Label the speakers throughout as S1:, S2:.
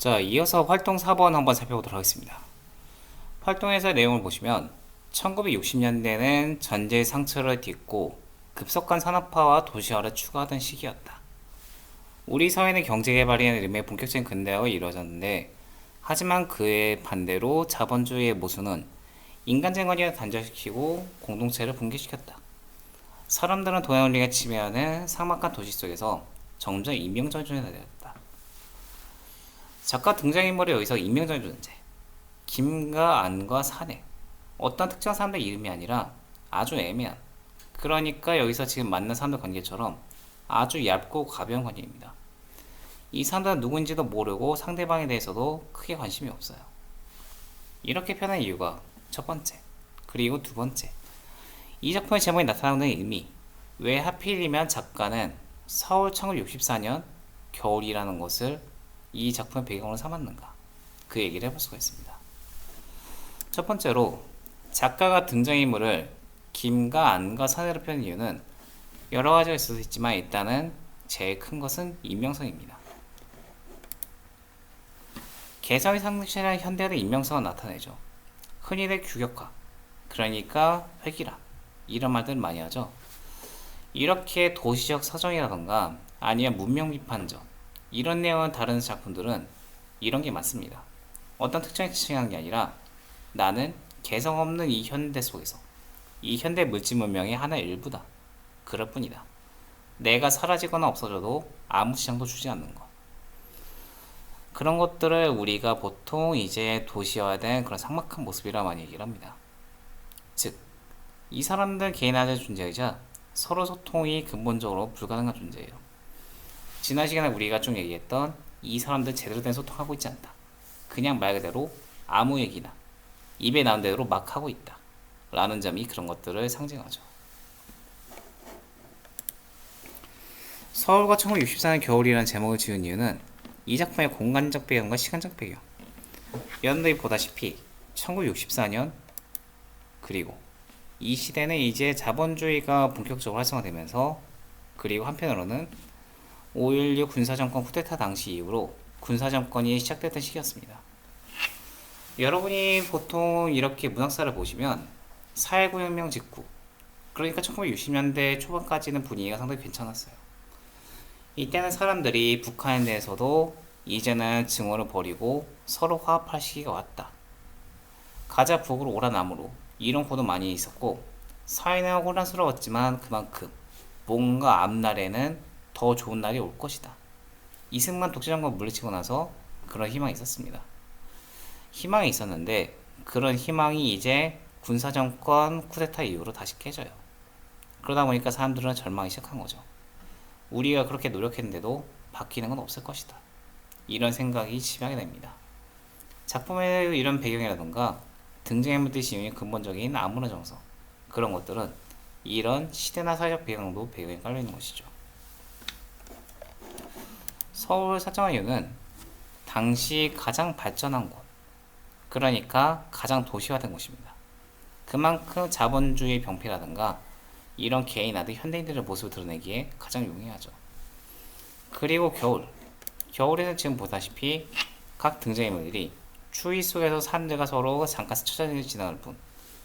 S1: 자, 이어서 활동 4번 한번 살펴보도록 하겠습니다. 활동에서 내용을 보시면 1960년대는 전제의 상처를 딛고 급속한 산업화와 도시화를 추구하던 시기였다. 우리 사회는 경제개발이라는 이름의 본격적인 근대화가 이루어졌는데, 하지만 그에 반대로 자본주의의 모순은 인간생활을 단절시키고 공동체를 붕괴시켰다. 사람들은 돈의 원리가 지배하는 삭막한 도시 속에서 점점 인명존중에 되었다. 작가 등장인물이 여기서 인명적인 존재, 김과 안과 산에, 어떤 특정 사람들 이름이 아니라 아주 애매한, 그러니까 여기서 지금 만난 사람들 관계처럼 아주 얇고 가벼운 관계입니다. 이 사람들은 누군지도 모르고 상대방에 대해서도 크게 관심이 없어요. 이렇게 표현한 이유가 첫 번째, 그리고 두 번째, 이 작품의 제목이 나타나는 의미, 왜 하필이면 작가는 서울 1964년 겨울이라는 것을 이 작품의 배경으로 삼았는가, 그 얘기를 해볼 수가 있습니다. 첫 번째로, 작가가 등장인물을 김과 안과 산으로 표현한 이유는 여러 가지가 있을 수 있지만, 일단은 제일 큰 것은 인명성입니다. 개성이 상실한 현대의 인명성을 나타내죠. 흔히들 규격화, 그러니까 획일화, 이런 말들 많이 하죠. 이렇게 도시적 서정이라던가 아니면 문명 비판적, 이런 내용을 다루는 작품들은 이런 게 많습니다. 어떤 특정에 지칭하는 게 아니라 나는 개성 없는 이 현대 속에서 이 현대 물질 문명의 하나의 일부다, 그럴 뿐이다. 내가 사라지거나 없어져도 아무 지장도 주지 않는 것, 그런 것들을 우리가 보통 이제 도시화된 그런 삭막한 모습이라 많이 얘기를 합니다. 즉, 이 사람들 개인화된 존재이자 서로 소통이 근본적으로 불가능한 존재예요. 지난 시간에 우리가 좀 얘기했던 이 사람들 제대로 된 소통하고 있지 않다, 그냥 말 그대로 아무 얘기나 입에 나온 대로 막 하고 있다 라는 점이 그런 것들을 상징하죠. 서울과 1964년 겨울이라는 제목을 지은 이유는 이 작품의 공간적 배경과 시간적 배경, 여러분들이 보다시피 1964년, 그리고 이 시대는 이제 자본주의가 본격적으로 활성화되면서, 그리고 한편으로는 5.16 군사정권 쿠데타 당시 이후로 군사정권이 시작됐던 시기였습니다. 여러분이 보통 이렇게 문학사를 보시면 4.19 혁명 직후, 그러니까 1960년대 초반까지는 분위기가 상당히 괜찮았어요. 이때는 사람들이 북한에 대해서도 이제는 증오를 버리고 서로 화합할 시기가 왔다, 가자 북으로 오라 남으로, 이런 호도 많이 있었고, 사회는 혼란스러웠지만 그만큼 뭔가 앞날에는 더 좋은 날이 올 것이다, 이승만 독재정권 물리치고 나서 그런 희망이 있었습니다. 희망이 있었는데 그런 희망이 이제 군사정권 쿠데타 이후로 다시 깨져요. 그러다 보니까 사람들은 절망이 시작한 거죠. 우리가 그렇게 노력했는데도 바뀌는 건 없을 것이다, 이런 생각이 지배하게 됩니다. 작품의 이런 배경이라던가 등장인물들이 지닌 근본적인 아무런 정서, 그런 것들은 이런 시대나 사회적 배경도 배경에 깔려있는 것이죠. 서울 사정한 이유는 당시 가장 발전한 곳, 그러니까 가장 도시화된 곳입니다. 그만큼 자본주의 병폐라든가 이런 개인화된 현대인들의 모습을 드러내기에 가장 용이하죠. 그리고 겨울에는 지금 보다시피 각 등장인물들이 추위 속에서 사람들과 서로 잠깐 스쳐 지나갈 뿐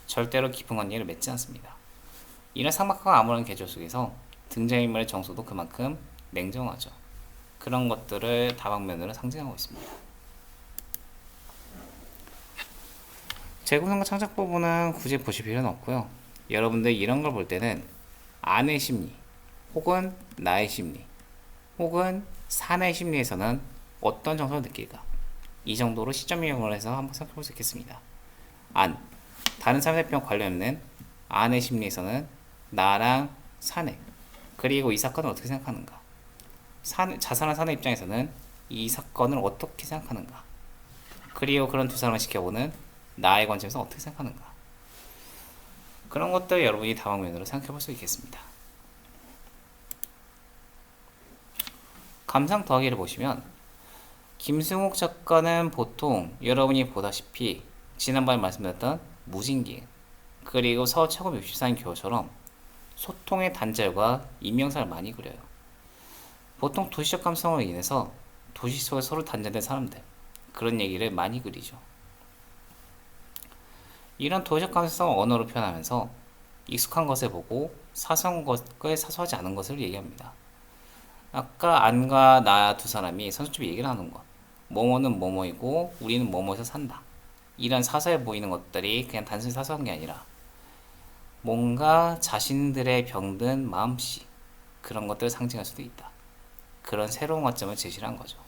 S1: 절대로 깊은 관계를 맺지 않습니다. 이런 삭막하고 암울한 계절 속에서 등장인물의 정서도 그만큼 냉정하죠. 그런 것들을 다방면으로 상징하고 있습니다. 재구성과 창작 부분은 굳이 보실 필요는 없고요. 여러분들 이런 걸 볼 때는 아내 심리, 혹은 나의 심리, 혹은 사내의 심리에서는 어떤 정서를 느낄까, 이 정도로 시점 이용을 해서 한번 생각해 볼 수 있겠습니다. 다른 사람들과 관련 없는 아내 심리에서는 나랑 사내, 그리고 이 사건을 어떻게 생각하는가, 자살한 사내 입장에서는 이 사건을 어떻게 생각하는가, 그리고 그런 두 사람을 지켜보는 나의 관점에서 어떻게 생각하는가, 그런 것들 여러분이 다방면으로 생각해 볼 수 있겠습니다. 감상 더하기를 보시면 김승욱 작가는 보통 여러분이 보다시피 지난번에 말씀드렸던 무진기, 그리고 서울 1964년 겨울처럼 소통의 단절과 인명사를 많이 그려요. 보통 도시적 감성으로 인해서 도시 속에 서로 단절된 사람들, 그런 얘기를 많이 그리죠. 이런 도시적 감수성을 언어로 표현하면서 익숙한 것을 보고 사소한 것을 사소하지 않은 것을 얘기합니다. 아까 안과 나 두 사람이 선수집에 얘기를 하는 것. 뭐뭐는 뭐뭐이고 우리는 뭐뭐에서 산다. 이런 사소해 보이는 것들이 그냥 단순히 사소한 게 아니라 뭔가 자신들의 병든 마음씨 그런 것들을 상징할 수도 있다. 그런 새로운 관점을 제시를 한 거죠.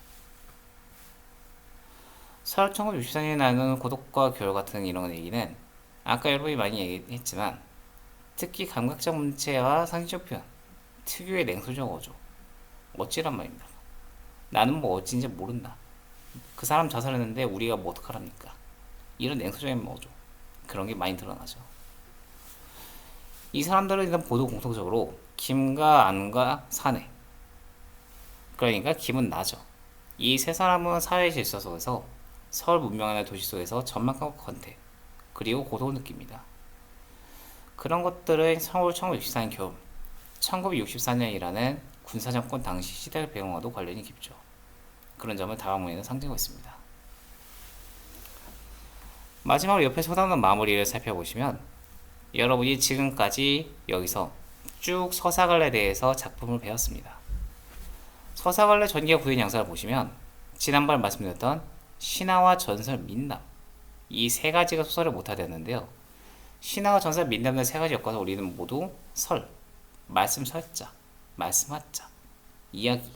S1: 서울 1964년에 나오는 고독과 교열 같은 이런 얘기는 아까 여러분이 많이 얘기했지만 특히 감각적 문체와 상징적 표현 특유의 냉소적 어조 어찌란 말입니다. 나는 뭐 어찌인지 모른다. 그 사람 자살했는데 우리가 뭐 어떡하랍니까? 이런 냉소적인 어조 그런 게 많이 드러나죠. 이 사람들은 일단 모두 공통적으로 김과 안과 사내 그러니까 김은 나죠. 이 세 사람은 사회 질서 속에서 서울 문명의 도시 속에서 전망과 권태 그리고 고독을 느낍니다. 그런 것들은 서울 1964년 겨울 1964년이라는 군사정권 당시 시대의 배경과도 관련이 깊죠. 그런 점을 다방면에는 상징하고 있습니다. 마지막으로 옆에 소단원 마무리를 살펴보시면 여러분이 지금까지 여기서 쭉 서사관에 대해서 작품을 배웠습니다. 서사관의 전기와 구현 양사를 보시면 지난번 말씀드렸던 신화와 전설, 민담 이 세 가지가 소설을 못하게 되는데요. 신화와 전설, 민담의 세 가지 엮어서 우리는 모두 설, 말씀 설자, 말씀 하자, 이야기,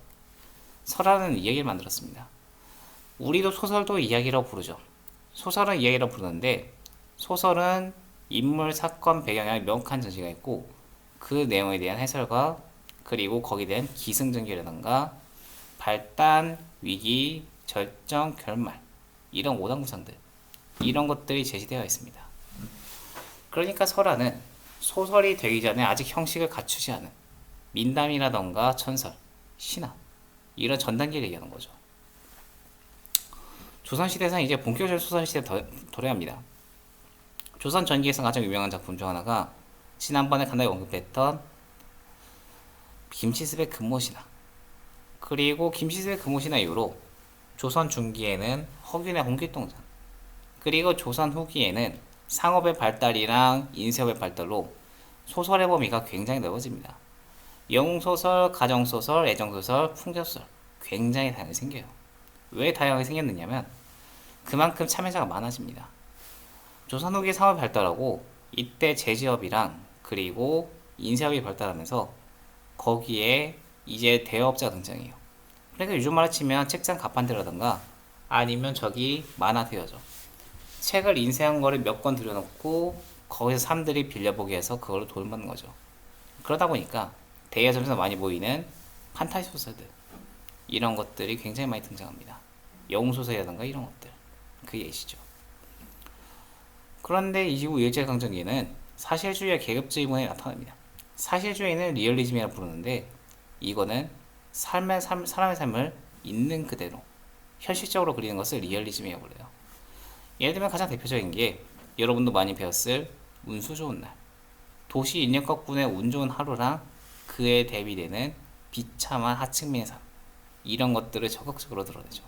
S1: 설하는 이야기를 만들었습니다. 우리도 소설도 이야기라고 부르죠. 소설은 이야기라고 부르는데 소설은 인물, 사건, 배경에 명확한 전시가 있고 그 내용에 대한 해설과 그리고 거기에 대한 기승전결이라던가 발단, 위기, 절정, 결말 이런 오당 구상들 이런 것들이 제시되어 있습니다. 그러니까 설화는 소설이 되기 전에 아직 형식을 갖추지 않은 민담이라던가 전설, 신화 이런 전 단계를 얘기하는 거죠. 조선시대에서 이제 본격적인 소설시대에 도래합니다. 조선 전기에서 가장 유명한 작품 중 하나가 지난번에 간단히 언급했던 김치습의 금모신화 그리고 김치습의 금모신화 이후로 조선 중기에는 허균의 홍길동전 그리고 조선 후기에는 상업의 발달이랑 인쇄업의 발달로 소설의 범위가 굉장히 넓어집니다. 영웅소설, 가정소설, 애정소설, 풍자소설 굉장히 다양하게 생겨요. 왜 다양하게 생겼느냐면 그만큼 참여자가 많아집니다. 조선 후기 상업이 발달하고 이때 제지업이랑 그리고 인쇄업이 발달하면서 거기에 이제 대여업자가 등장해요. 그러니까 요즘 말로 치면 책장 가판대라던가 아니면 저기 만화 대여죠. 책을 인쇄한 거를 몇 권 들여놓고 거기서 사람들이 빌려보게 해서 그걸로 돈을 받는 거죠. 그러다 보니까 대여점에서 많이 보이는 판타지 소설들 이런 것들이 굉장히 많이 등장합니다. 영웅소설이라던가 이런 것들 그 예시죠. 그런데 이후 일제강점기에는 사실주의와 계급주의 문화가 나타납니다. 사실주의는 리얼리즘이라고 부르는데 이거는 사람의 삶을 있는 그대로 현실적으로 그리는 것을 리얼리즘이라고 그래요. 예를 들면 가장 대표적인 게 여러분도 많이 배웠을 운수 좋은 날 도시 인력거꾼의 운 좋은 하루랑 그에 대비되는 비참한 하층민의 삶 이런 것들을 적극적으로 드러내죠.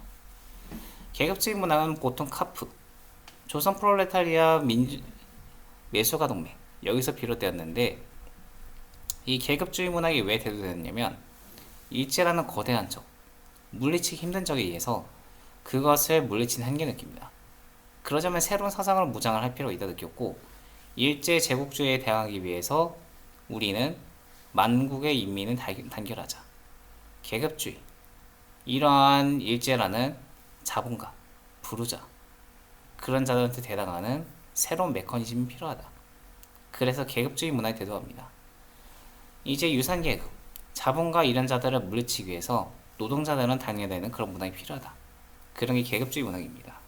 S1: 계급주의 문화는 보통 카프 조선 프롤레타리아 매수가 동맹 여기서 비롯되었는데 이 계급주의 문학이 왜 대두되었냐면 일제라는 거대한 적 물리치기 힘든 적에 의해서 그것을 물리치는 한계 느낍니다. 그러자면 새로운 사상을 무장을 할 필요가 있다 느꼈고 일제 제국주의에 대항하기 위해서 우리는 만국의 인민은 단결하자 계급주의 이러한 일제라는 자본가 부르자 그런 자들한테 대항하는 새로운 메커니즘이 필요하다. 그래서 계급주의 문화에 대두합니다. 이제 유산계급 자본가 이런 자들을 물리치기 위해서 노동자들은 단결되는 그런 문화가 필요하다. 그런 게 계급주의 문화입니다.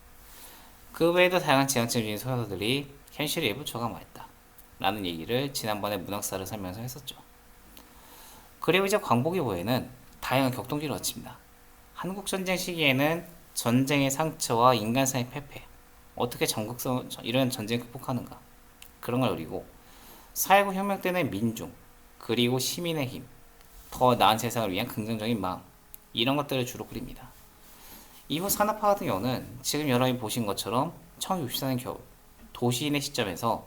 S1: 그 외에도 다양한 지향점적인 소설들이 현실에 일부 저감하였다 라는 얘기를 지난번에 문학사를 설명해서 했었죠. 그리고 이제 광복이후에는 다양한 격동기를 거칩니다. 한국전쟁 시기에는 전쟁의 상처와 인간사의 패배 어떻게 이런 전쟁을 극복하는가 그런 걸 그리고 사회국 혁명 때는 민중 그리고 시민의 힘 더 나은 세상을 위한 긍정적인 마음 이런 것들을 주로 그립니다. 이후 산업화 같은 경우는 지금 여러분이 보신 것처럼 1964년 겨울 도시인의 시점에서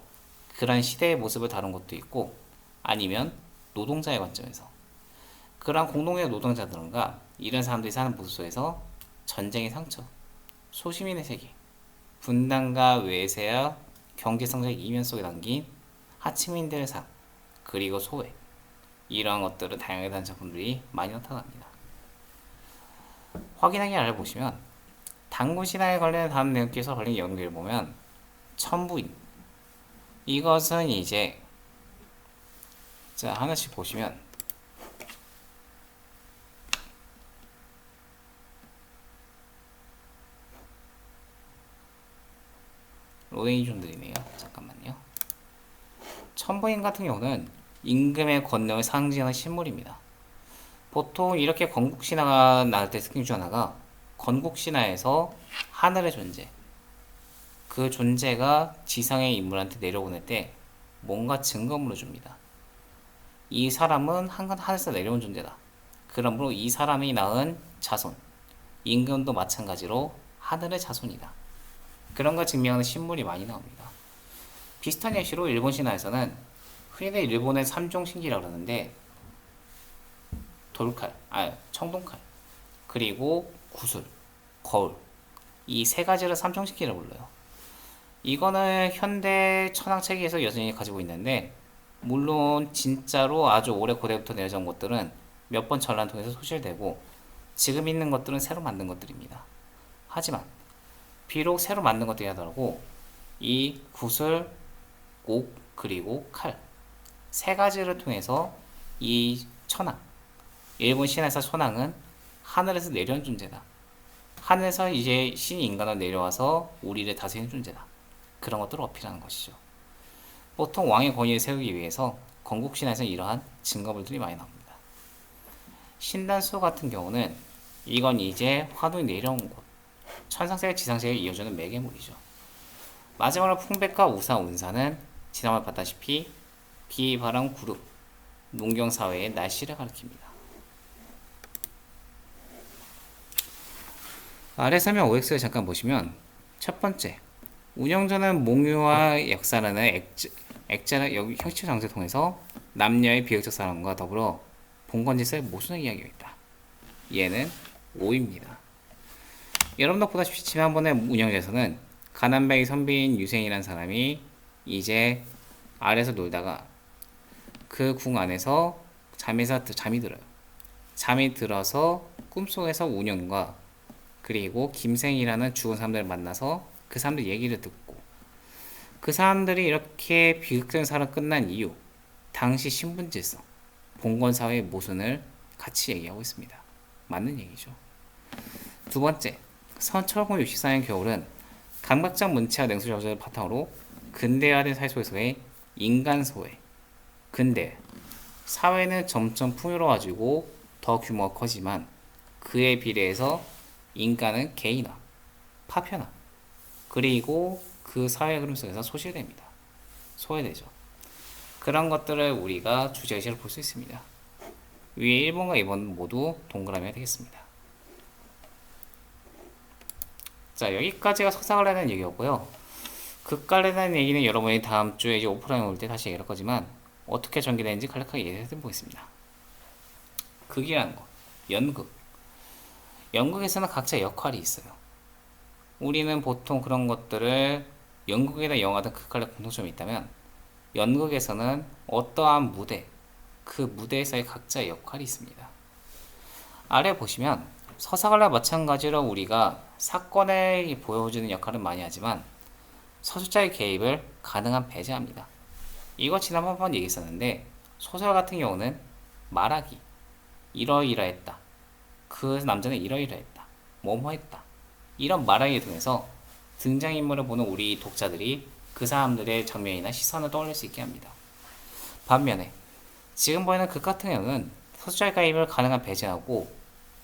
S1: 그런 시대의 모습을 다룬 것도 있고, 아니면 노동자의 관점에서 그러한 공동의 노동자들과 이런 사람들이 사는 모습 속에서 전쟁의 상처, 소시민의 세계, 분단과 외세와 경제성적 이면 속에 담긴 하층민들의 삶, 그리고 소외, 이러한 것들을 다양하게 다룬 작품들이 많이 나타납니다. 확인하기 알아보시면 단군 신화에 관련된 다음 내용께서 걸린 연기를 보면 천부인, 이것은 이제 자 하나씩 보시면 로딩이 좀 느리네요. 잠깐만요. 천부인 같은 경우는 임금의 권능을 상징하는 신물입니다. 보통 이렇게 건국신화가 나올 때 특징 중 하나가 건국신화에서 하늘의 존재, 그 존재가 지상의 인물한테 내려보낼 때 뭔가 증거물을 줍니다. 이 사람은 하늘에서 내려온 존재다. 그러므로 이 사람이 낳은 자손, 임금도 마찬가지로 하늘의 자손이다. 그런 걸 증명하는 신물이 많이 나옵니다. 비슷한 예시로 일본 신화에서는 흔히 일본의 삼종신기라고 그러는데 돌칼, 청동칼, 그리고 구슬, 거울, 이 세 가지를 삼종신기라고 불러요. 이거는 현대 천황 체계에서 여전히 가지고 있는데, 물론 진짜로 아주 오래 고대부터 내려져 온 것들은 몇 번 전란 통해서 소실되고 지금 있는 것들은 새로 만든 것들입니다. 하지만 비록 새로 만든 것들이 하더라도 이 구슬, 옥, 그리고 칼 세 가지를 통해서 이 천황, 일본 신화에서 천황은 하늘에서 내려온 존재다. 하늘에서 이제 신이 인간으로 내려와서 우리를 다스리는 존재다. 그런 것들을 어필하는 것이죠. 보통 왕의 권위를 세우기 위해서 건국신화에서 이러한 증거물들이 많이 나옵니다. 신단수 같은 경우는 이건 이제 화두에 내려온 곳, 천상세계 지상세계를 이어주는 매개물이죠. 마지막으로 풍백과 우사, 운사는 지난번에 봤다시피 비, 바람, 구름, 농경사회의 날씨를 가리킵니다. 아래 설명 OX를 잠깐 보시면 첫 번째, 운영자는 몽유와 역사라는 여기 형식 장소를 통해서 남녀의 비극적 사랑과 더불어 봉건짓을 모순하게 이야기하고 있다. 얘는 O입니다. 여러분도 보다시피 지난번에 운영자에서는 가난뱅이 선비인 유생이라는 사람이 이제 아래에서 놀다가 그 궁 안에서 잠이 들어요. 잠이 들어서 꿈속에서 운영과 그리고 김생이라는 죽은 사람들을 만나서 그 사람들 얘기를 듣고, 그 사람들이 이렇게 비극적인 사람 끝난 이유, 당시 신분질서, 봉건사회의 모순을 같이 얘기하고 있습니다. 맞는 얘기죠. 두 번째, 1964년 겨울은 감각적 문체와 냉수 저절을 바탕으로 근대화된 사회 속에서의 인간 소외, 근대 사회는 점점 풍요로워지고 더 규모가 커지만 그에 비례해서 인간은 개인화, 파편화, 그리고 그 사회 흐름 속에서 소실됩니다. 소외되죠. 그런 것들을 우리가 주제의식으로 볼 수 있습니다. 위에 1번과 2번 모두 동그라미가 되겠습니다. 자, 여기까지가 석사관에 대한 얘기였고요. 극관에 대한 얘기는 여러분이 다음 주에 이제 오프라인 올 때 다시 얘기할 거지만 어떻게 전개되는지 간략하게 얘기해 보겠습니다. 극이라는 거, 연극. 연극에서는 각자 역할이 있어요. 우리는 보통 그런 것들을 연극이나 영화든 극간의 공통점이 있다면, 연극에서는 어떠한 무대, 그 무대에서의 각자의 역할이 있습니다. 아래 보시면 서사관과 마찬가지로 우리가 사건에 보여주는 역할은 많이 하지만 서술자의 개입을 가능한 배제합니다. 이거 지난번 한번 얘기했었는데, 소설 같은 경우는 말하기, 이러이러했다, 그 남자는 이러이러했다, 뭐뭐했다, 이런 말하기를 통해서 등장인물을 보는 우리 독자들이 그 사람들의 장면이나 시선을 떠올릴 수 있게 합니다. 반면에 지금 보이는 극 같은 경우는 서술자의 가입을 가능한 배제하고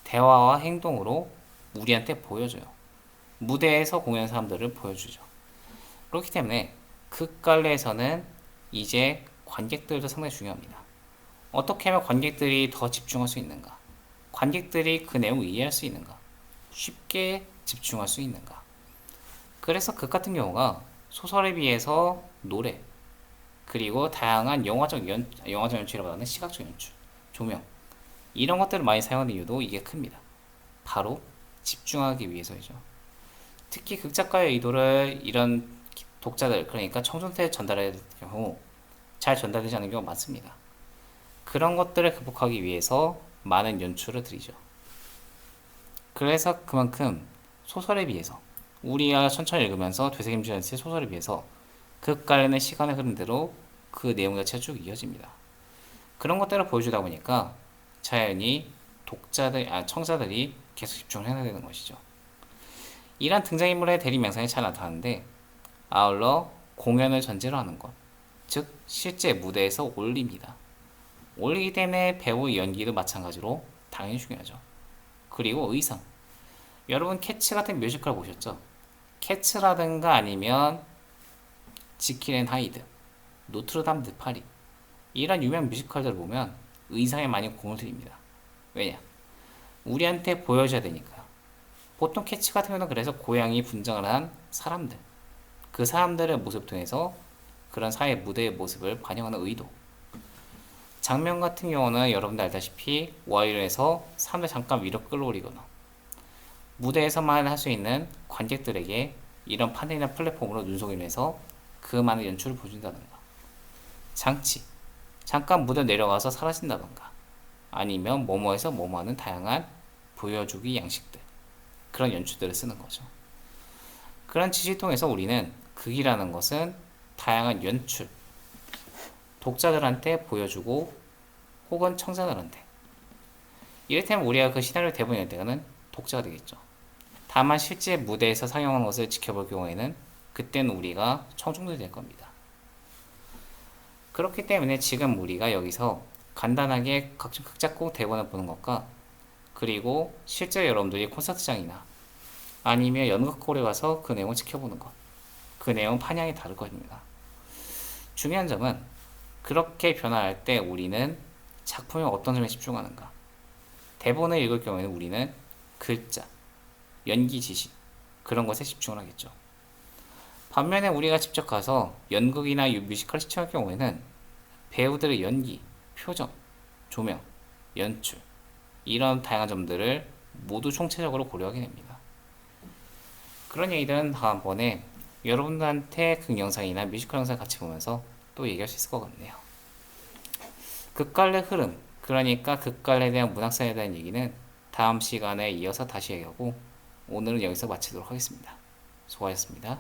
S1: 대화와 행동으로 우리한테 보여줘요. 무대에서 공연하는 사람들을 보여주죠. 그렇기 때문에 극갈래에서는 이제 관객들도 상당히 중요합니다. 어떻게 하면 관객들이 더 집중할 수 있는가? 관객들이 그 내용을 이해할 수 있는가? 쉽게 집중할 수 있는가. 그래서 극 같은 경우가 소설에 비해서 노래, 그리고 다양한 영화적 연출이라고 하는 시각적 연출, 조명, 이런 것들을 많이 사용하는 이유도 이게 큽니다. 바로 집중하기 위해서이죠. 특히 극작가의 의도를 이런 독자들, 그러니까 청중한테 전달해야 될 경우 잘 전달되지 않는 경우가 많습니다. 그런 것들을 극복하기 위해서 많은 연출을 들이죠. 그래서 그만큼 소설에 비해서 우리가 천천히 읽으면서 되새김질 의 소설에 비해서 극간의 시간의 흐름대로 그 내용 자체가 쭉 이어집니다. 그런 것들을 보여주다 보니까 자연히 청자들이 계속 집중을 해야 되는 것이죠. 이러한 등장인물의 대립 양상이 잘 나타나는데, 아울러 공연을 전제로 하는 것, 즉 실제 무대에서 올립니다. 올리기 때문에 배우 연기도 마찬가지로 당연히 중요하죠. 그리고 의상. 여러분 캐츠 같은 뮤지컬 보셨죠? 캐츠라든가 아니면 지킬 앤 하이드, 노트르담 드 파리, 이런 유명 뮤지컬들을 보면 의상에 많이 공을 들입니다. 왜냐? 우리한테 보여줘야 되니까. 보통 캐치 같은 경우는 그래서 고양이 분장을 한 사람들, 그 사람들의 모습 통해서 그런 사회 무대의 모습을 반영하는 의도. 장면 같은 경우는 여러분들 알다시피 와이어에서 사람들 잠깐 위로 끌어올리거나 무대에서만 할 수 있는 관객들에게 이런 판넬이나 플랫폼으로 눈속임을 해서 그 많은 연출을 보여준다던가, 장치, 잠깐 무대 내려가서 사라진다던가, 아니면 뭐뭐에서 뭐뭐하는 다양한 보여주기 양식들, 그런 연출들을 쓰는 거죠. 그런 지시를 통해서 우리는 극이라는 것은 다양한 연출, 독자들한테 보여주고 혹은 청자들한테, 이를테면 우리가 그 시나리오 대본을 낼 때는 독자가 되겠죠. 다만 실제 무대에서 상영하는 것을 지켜볼 경우에는 그때는 우리가 청중들이 될 겁니다. 그렇기 때문에 지금 우리가 여기서 간단하게 각종 극작곡 대본을 보는 것과, 그리고 실제 여러분들이 콘서트장이나 아니면 연극홀에 가서 그 내용을 지켜보는 것, 그 내용 판양이 다를 것입니다. 중요한 점은 그렇게 변화할 때 우리는 작품에 어떤 점에 집중하는가. 대본을 읽을 경우에는 우리는 글자, 연기 지시, 그런 것에 집중을 하겠죠. 반면에 우리가 직접 가서 연극이나 뮤지컬을 시청할 경우에는 배우들의 연기, 표정, 조명, 연출, 이런 다양한 점들을 모두 총체적으로 고려하게 됩니다. 그런 얘기들은 다음번에 여러분들한테 극 영상이나 뮤지컬 영상 같이 보면서 또 얘기할 수 있을 것 같네요. 극갈래 흐름, 그러니까 극갈래에 대한 문학사에 대한 얘기는 다음 시간에 이어서 다시 얘기하고, 오늘은 여기서 마치도록 하겠습니다. 수고하셨습니다.